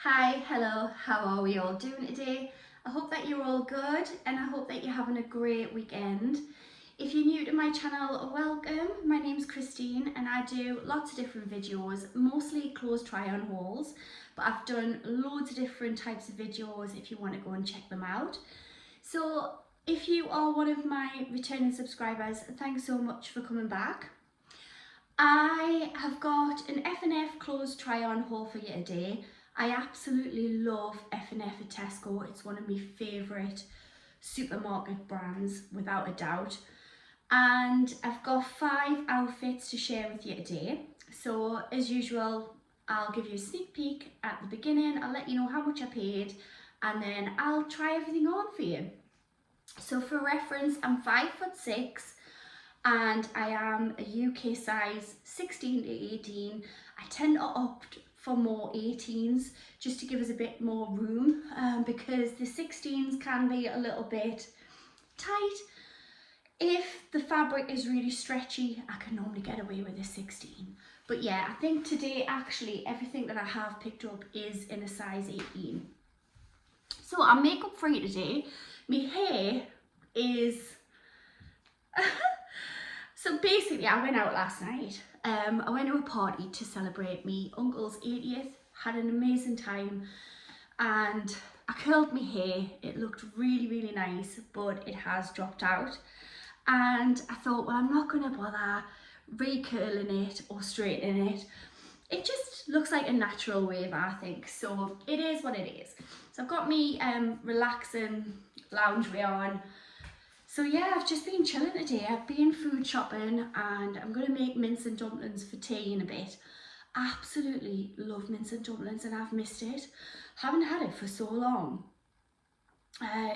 Hi, hello, how are we all doing today? I hope that you're all good and I hope that you're having a great weekend. If you're new to my channel, welcome. My name's Christine and I do lots of different videos, mostly clothes try on hauls, but I've done loads of different types of videos if you want to go and check them out. So if you are one of my returning subscribers, thanks so much for coming back. I have got an F&F clothes try on haul for you today. I absolutely love F&F at Tesco. It's one of my favourite supermarket brands without a doubt. And I've got 5 outfits to share with you today. So as usual, I'll give you a sneak peek at the beginning. I'll let you know how much I paid and then I'll try everything on for you. So for reference, I'm 5'6" and I am a UK size 16 to 18. I tend to opt for more 18s just to give us a bit more room because the 16s can be a little bit tight. If the fabric is really stretchy, I can normally get away with a 16. But yeah, I think today actually everything that I have picked up is in a size 18. So our makeup for you today, my hair is so basically I went out last night. I went to a party to celebrate my uncle's 80th, had an amazing time and I curled my hair. It looked really nice, but it has dropped out. And I thought, well, I'm not going to bother recurling it or straightening it. It just looks like a natural wave, I think. So it is what it is. So I've got me relaxing loungewear on. So yeah, I've just been chilling today. I've been food shopping and I'm going to make mince and dumplings for tea in a bit. I absolutely love mince and dumplings and I've missed it. Haven't had it for so long.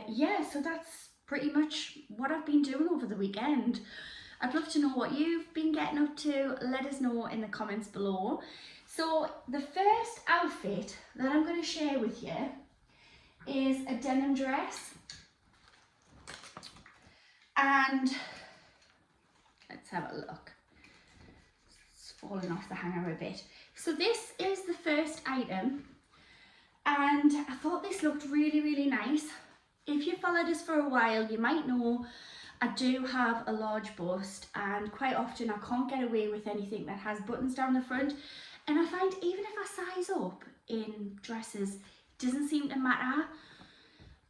Yeah, so that's pretty much what I've been doing over the weekend. I'd love to know what you've been getting up to. Let us know in the comments below. So the first outfit that I'm going to share with you is a denim dress. And let's have a look. It's falling off the hanger a bit. So this is the first item and I thought this looked really nice. If you followed us for a while, you might know I do have a large bust and quite often I can't get away with anything that has buttons down the front. And I find even if I size up in dresses, it doesn't seem to matter.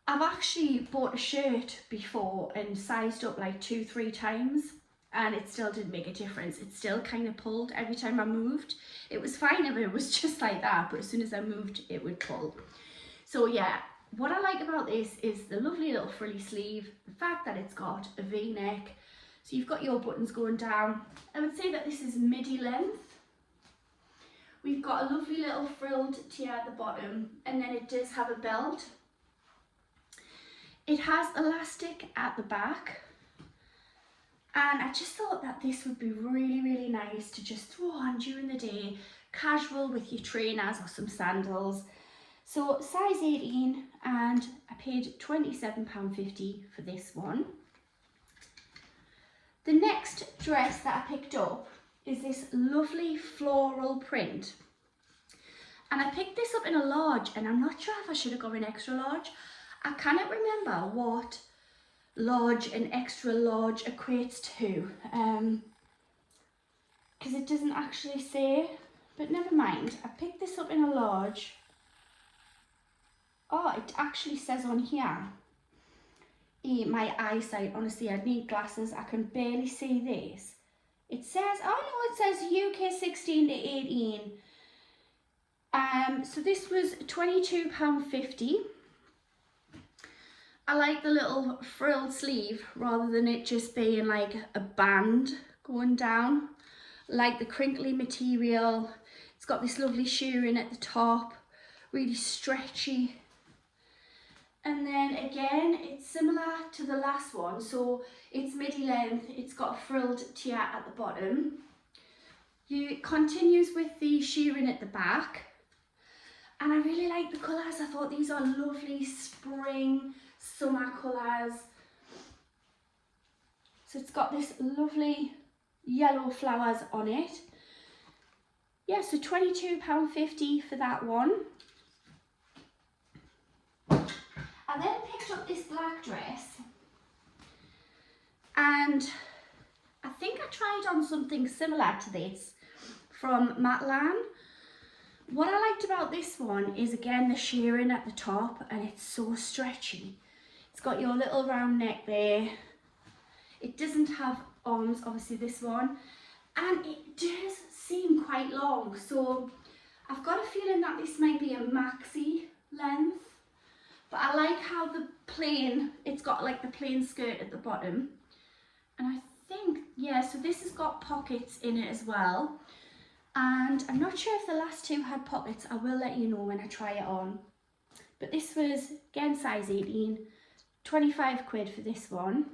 I've actually bought a shirt before and sized up like 2-3 times and it still didn't make a difference. It still kind of pulled every time I moved. It was fine if it was just like that, but as soon as I moved, it would pull. So yeah, what I like about this is the lovely little frilly sleeve, the fact that it's got a V-neck, so you've got your buttons going down. I would say that this is midi length. We've got a lovely little frilled tier at the bottom and then it does have a belt. It has elastic at the back and I just thought that this would be really nice to just throw on during the day, casual with your trainers or some sandals. So size 18 and I paid £27.50 for this one. The next dress that I picked up is this lovely floral print. And I picked this up in a large and I'm not sure if I should have gone in extra large. I cannot remember what large and extra large equates to because it doesn't actually say, but never mind. I picked this up in a large. Oh, it actually says on here. My eyesight, honestly, I'd need glasses. I can barely see this. It says, oh no, it says UK 16 to 18. So this was £22.50. I like the little frilled sleeve rather than it just being like a band going down. Like the crinkly material. It's got this lovely shirring at the top, really stretchy. And then again, it's similar to the last one. So it's midi length, it's got a frilled tier at the bottom. It continues with the shirring at the back. And I really like the colours. I thought these are lovely spring, summer colours. So it's got this lovely yellow flowers on it. Yeah, so £22.50 for that one. up this black dress, and I think I tried on something similar to this from Matalan. What I liked about this one is, again, the shirring at the top, and it's so stretchy. It's got your little round neck there. It doesn't have arms, obviously, this one, and it does seem quite long, so I've got a feeling that this might be a maxi length, but I like how it's got like the plain skirt at the bottom, and I think, yeah, so this has got pockets in it as well. And I'm not sure if the last two had pockets. I will let you know when I try it on. But this was, again, size 18, 25 quid for this one.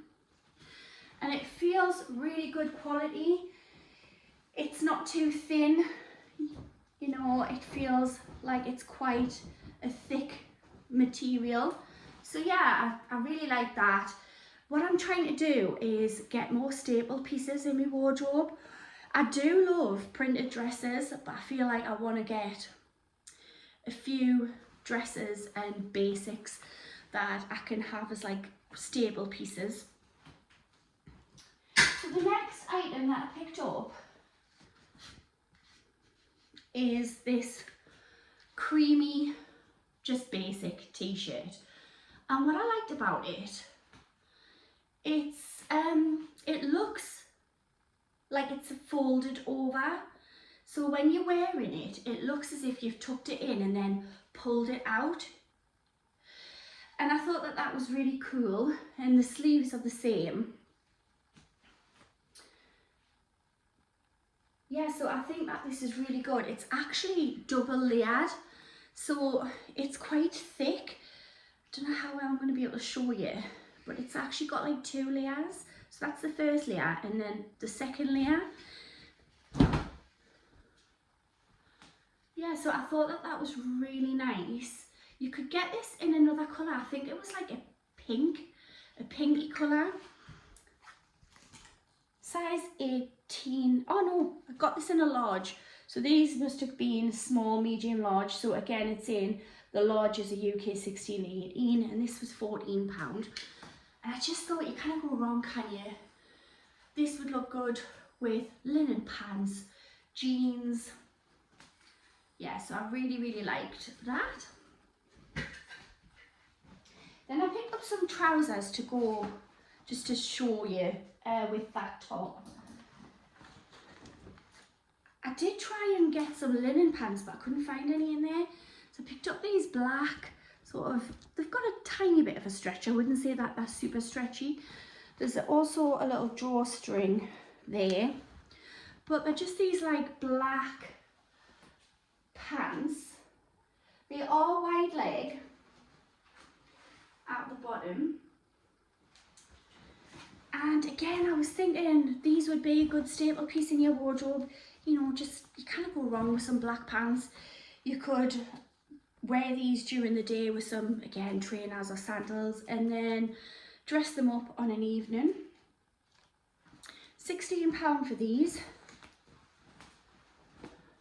And it feels really good quality. It's not too thin. You know, it feels like it's quite a thick material. So yeah, I really like that. What I'm trying to do is get more staple pieces in my wardrobe. I do love printed dresses, but I feel like I want to get a few dresses and basics that I can have as like staple pieces. So the next item that I picked up is this creamy, just basic t-shirt. And what I liked about it, it looks like it's folded over, so when you're wearing it, it looks as if you've tucked it in and then pulled it out. And I thought that that was really cool, and the sleeves are the same. Yeah, so I think that this is really good. It's actually double layered, so it's quite thick. I don't know how well I'm going to be able to show you, but it's actually got like 2 layers. So that's the first layer, and then the second layer. Yeah, so I thought that that was really nice. You could get this in another colour. I think it was like a pinky colour. Size 18. Oh no, I got this in a large. So these must have been small, medium, large. So again, it's in the large is a UK 16, 18, and this was £14. And I just thought, you can't go wrong, can you? This would look good with linen pants, jeans. Yeah, so I really, really liked that. Then I picked up some trousers to go, just to show you with that top. I did try and get some linen pants, but I couldn't find any in there. So I picked up these black, sort of, they've got a tiny bit of a stretch. I wouldn't say that they're super stretchy. There's also a little drawstring there, but they're just these like black pants. They are wide leg at the bottom. And again, I was thinking these would be a good staple piece in your wardrobe. You know, just, you can't go wrong with some black pants. You could wear these during the day with some, again, trainers or sandals, and then dress them up on an evening. £16 for these.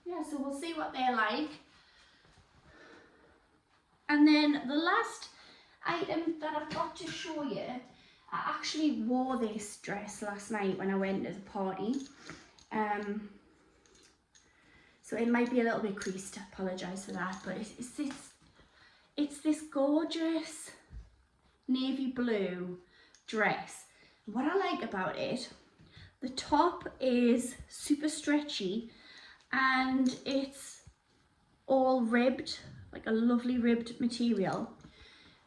Yeah, so we'll see what they're like. And then the last item that I've got to show you, I actually wore this dress last night when I went to the party. So it might be a little bit creased, I apologise for that, but it's this gorgeous navy blue dress. What I like about it, the top is super stretchy and it's all ribbed, like a lovely ribbed material.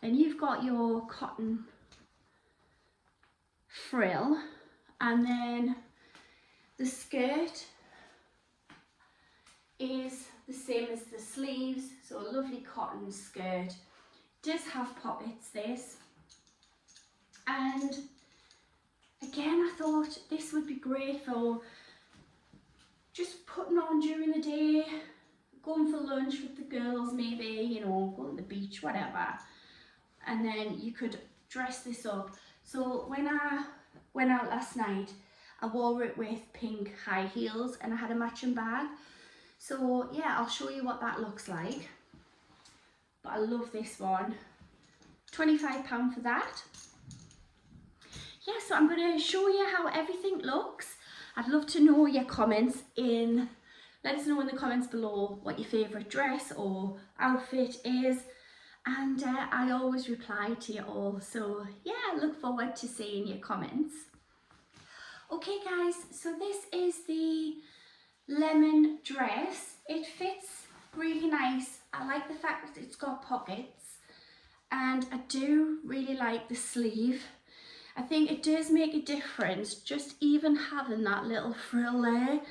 And you've got your cotton frill, and then the skirt is the same as the sleeves, so a lovely cotton skirt. It does have pockets, this. And again, I thought this would be great for just putting on during the day, going for lunch with the girls maybe, you know, going to the beach, whatever. And then you could dress this up. So when I went out last night, I wore it with pink high heels and I had a matching bag. So yeah, I'll show you what that looks like. But I love this one. £25 for that. Yeah, so I'm going to show you how everything looks. I'd love to know your comments let us know in the comments below what your favourite dress or outfit is. And I always reply to you all. So yeah, I look forward to seeing your comments. Okay guys, so this is the lemon dress. It fits really nice. I like the fact that it's got pockets, and I do really like the sleeve. I think it does make a difference just even having that little frill there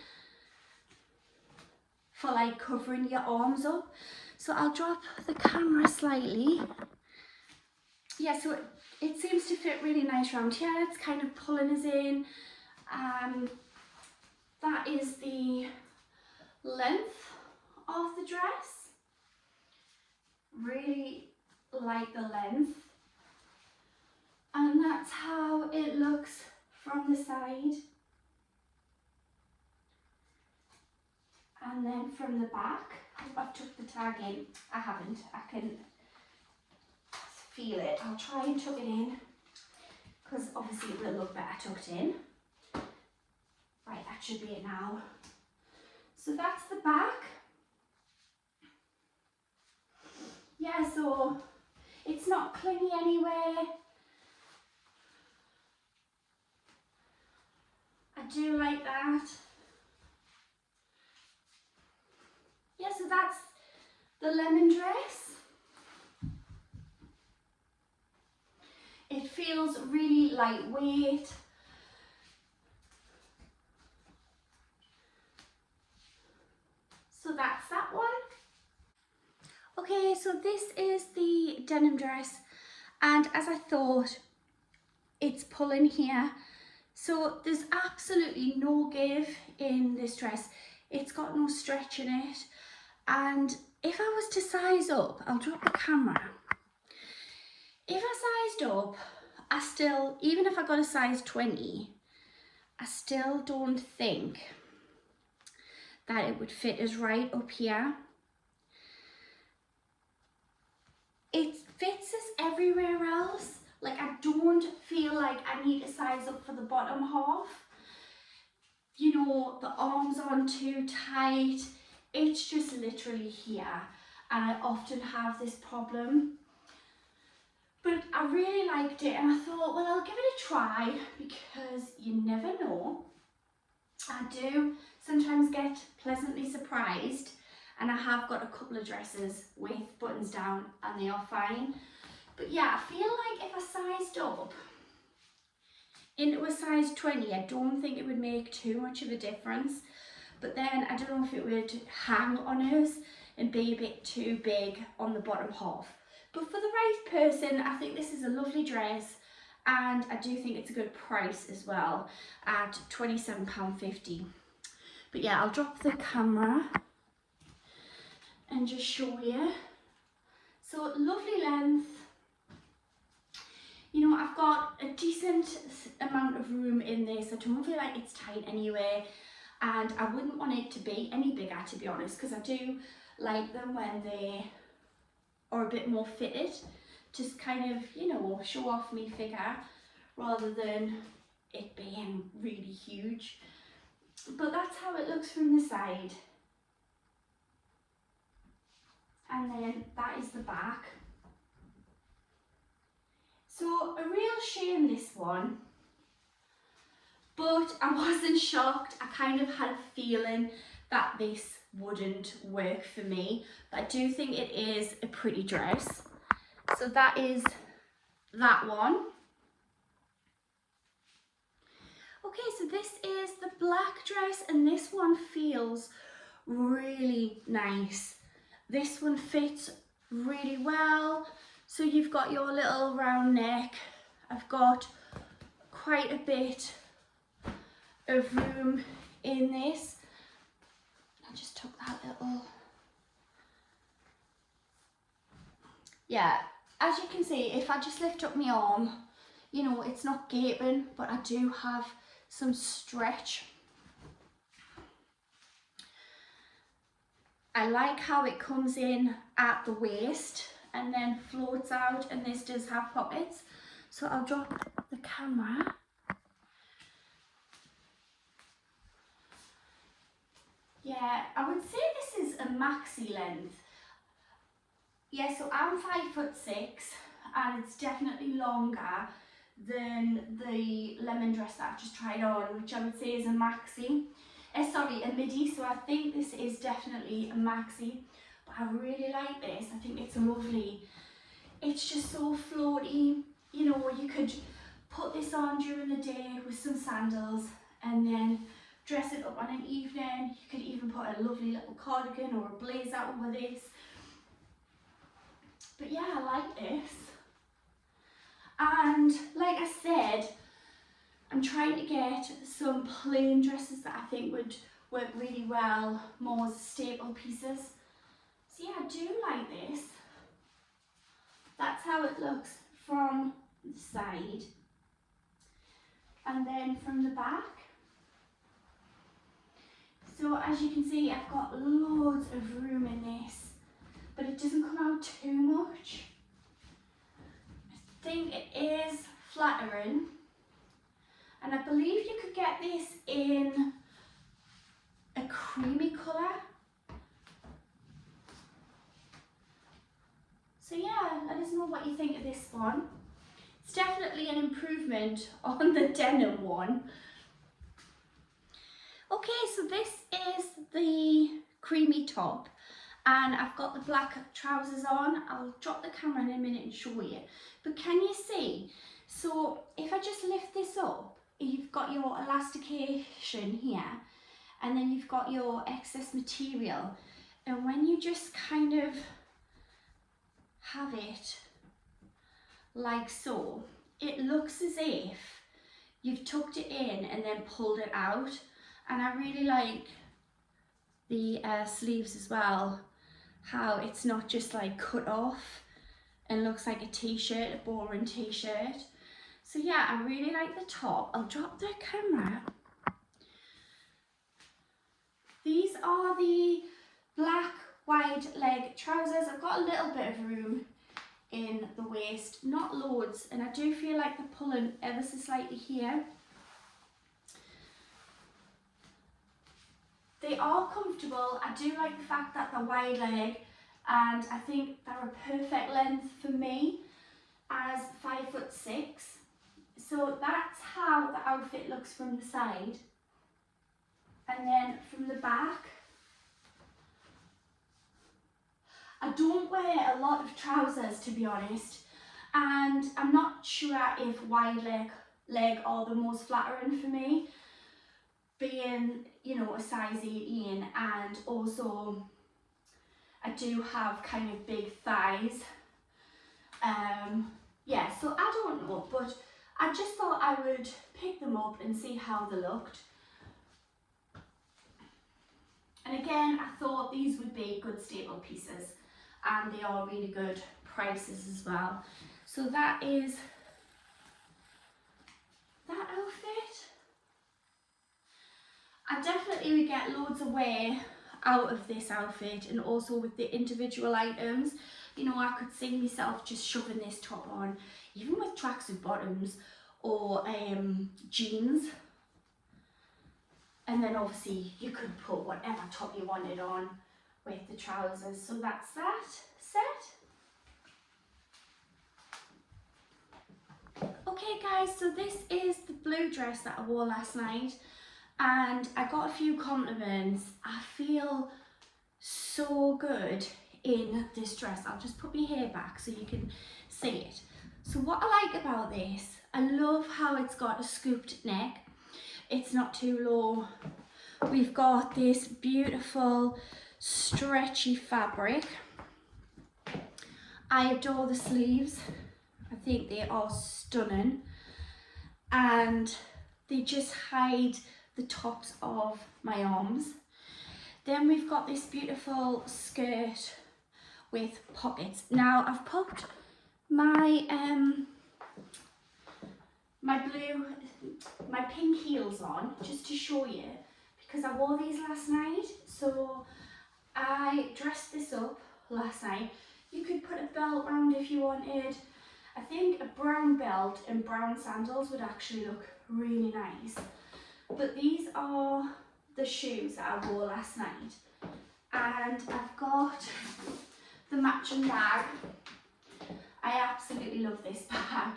for like covering your arms up. So I'll drop the camera slightly. Yeah, so it seems to fit really nice around here. It's kind of pulling us in. That is the length of the dress. Really like the length. And that's how it looks from the side. And then from the back, I've tucked the tag in. I haven't, I can feel it. I'll try and tuck it in, because obviously it will look better tucked in. Right, that should be it now. So that's the back. Yeah, so it's not clingy anywhere. I do like that. Yeah, so that's the lemon dress. It feels really lightweight. So that's that one. Okay, so this is the denim dress, and as I thought, it's pulling here. So there's absolutely no give in this dress. It's got no stretch in it. And if I was to size up, I'll drop the camera. If I sized up, I still, even if I got a size 20, I still don't think that it would fit us right up here. It fits us everywhere else. Like, I don't feel like I need to size up for the bottom half. You know, the arms aren't too tight. It's just literally here. And I often have this problem. But I really liked it, and I thought, well, I'll give it a try, because you never know. I do sometimes get pleasantly surprised, and I have got a couple of dresses with buttons down and they are fine. But yeah, I feel like if I sized up into a size 20, I don't think it would make too much of a difference. But then I don't know if it would hang on us and be a bit too big on the bottom half. But for the right person, I think this is a lovely dress, and I do think it's a good price as well at £27.50. But yeah, I'll drop the camera and just show you. So lovely length. You know, I've got a decent amount of room in this. I don't feel like it's tight anyway, and I wouldn't want it to be any bigger, to be honest, because I do like them when they are a bit more fitted, just kind of, you know, show off me figure rather than it being really huge. But that's how it looks from the side. And then that is the back. So a real shame, this one, but I wasn't shocked. I kind of had a feeling that this wouldn't work for me, but I do think it is a pretty dress. So that is that one. Okay, so this is the black dress, and this one feels really nice. This one fits really well. So you've got your little round neck. I've got quite a bit of room in this. I just took that little, yeah, as you can see, if I just lift up my arm, you know, it's not gaping, but I do have some stretch. I like how it comes in at the waist, and then floats out, and this does have pockets. So I'll drop the camera. Yeah, I would say this is a maxi length. Yeah, so I'm 5'6", and it's definitely longer than the lemon dress that I've just tried on, which I would say is a maxi. Sorry, a midi, so I think this is definitely a maxi. But I really like this, I think it's lovely. It's just so floaty, you know, you could put this on during the day with some sandals and then dress it up on an evening. You could even put a lovely little cardigan or a blazer over this. But yeah, I like this. And like I said, I'm trying to get some plain dresses that I think would work really well, more as staple pieces. So yeah, I do like this. That's how it looks from the side. And then from the back. So as you can see, I've got loads of room in this, but it doesn't come out too much. I think it is flattering, and I believe you could get this in a creamy colour. So yeah, let us know what you think of this one. It's definitely an improvement on the denim one. Okay, so this is the creamy top, and I've got the black trousers on. I'll drop the camera in a minute and show you. But can you see? So if I just lift this up, you've got your elastication here, and then you've got your excess material. And when you just kind of have it like so, it looks as if you've tucked it in and then pulled it out. And I really like the sleeves as well, how it's not just like cut off and looks like a t-shirt, a boring t-shirt. So yeah, I really like the top. I'll drop the camera. These are the black wide leg trousers. I've got a little bit of room in the waist, not loads, and I do feel like they're pulling ever so slightly here. They are comfortable. I do like the fact that they're wide leg, and I think they're a perfect length for me as 5'6". So that's how the outfit looks from the side. And then from the back, I don't wear a lot of trousers, to be honest, and I'm not sure if wide leg are the most flattering for me, being, you know, a size 18, and also I do have kind of big thighs. Yeah, so I don't know, but I just thought I would pick them up and see how they looked. And again, I thought these would be good staple pieces, and they are really good prices as well. So that is that outfit. I definitely would get loads of wear out of this outfit, and also with the individual items. You know, I could see myself just shoving this top on, even with tracksuit bottoms or jeans. And then obviously you could put whatever top you wanted on with the trousers. So that's that set. Okay guys, so this is the blue dress that I wore last night, and I got a few compliments. I feel so good in this dress. I'll just put my hair back so you can see it. So what I like about this, I love how it's got a scooped neck. It's not too low. We've got this beautiful stretchy fabric. I adore the sleeves. I think they are stunning, and they just hide the tops of my arms. Then we've got this beautiful skirt with pockets. Now I've popped my my pink heels on just to show you, because I wore these last night. So I dressed this up last night. You could put a belt round if you wanted. I think a brown belt and brown sandals would actually look really nice. But these are the shoes that I wore last night. And I've got the matching bag. I absolutely love this bag.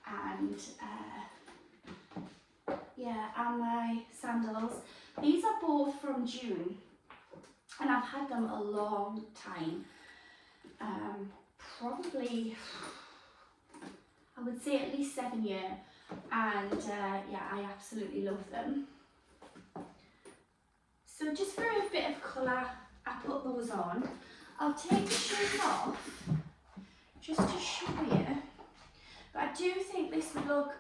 And yeah, and my sandals. These are both from June. And I've had them a long time. Probably, I would say at least 7 years. And yeah, I absolutely love them. So just for a bit of colour, I put those on. I'll take the shoes off just to show you. But I do think this would look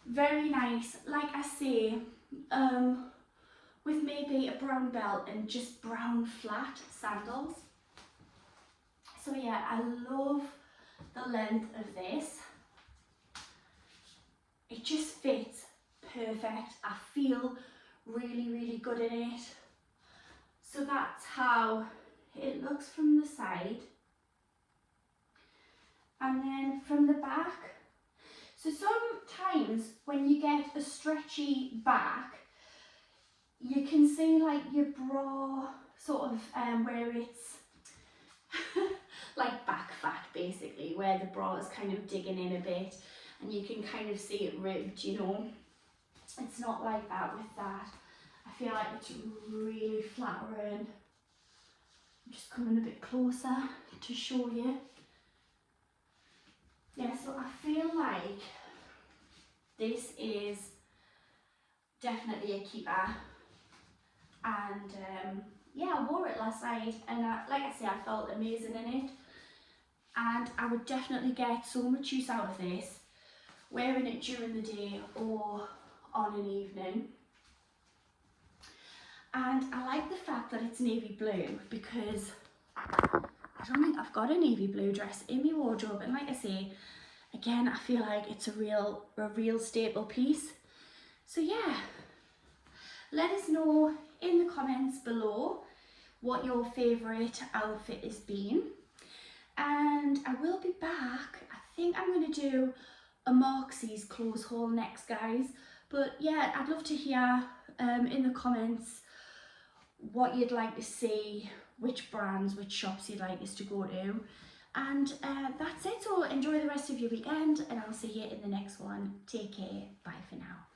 very nice, like I say, with maybe a brown belt and just brown flat sandals. So yeah, I love the length of this. It just fits perfect. I feel really, really good in it. So that's how it looks from the side. And then from the back. So sometimes when you get a stretchy back, you can see like your bra sort of where it's like back fat basically, where the bra is kind of digging in a bit and you can kind of see it ribbed, you know. It's not like that with that. I feel like it's really flattering. I'm just coming a bit closer to show you. Yeah, so I feel like this is definitely a keeper. And yeah, I wore it last night and like I say, I felt amazing in it. And I would definitely get so much use out of this, wearing it during the day or on an evening. And I like the fact that it's navy blue because I don't think I've got a navy blue dress in my wardrobe. And like I say, again, I feel like it's a real staple piece. So yeah, let us know in the comments below what your favourite outfit has been. And I will be back. I think I'm going to do a Marxie's clothes haul next, guys. But yeah, I'd love to hear in the comments what you'd like to see, which brands, which shops you'd like us to go to. And that's it. So enjoy the rest of your weekend and I'll see you in the next one. Take care. Bye for now.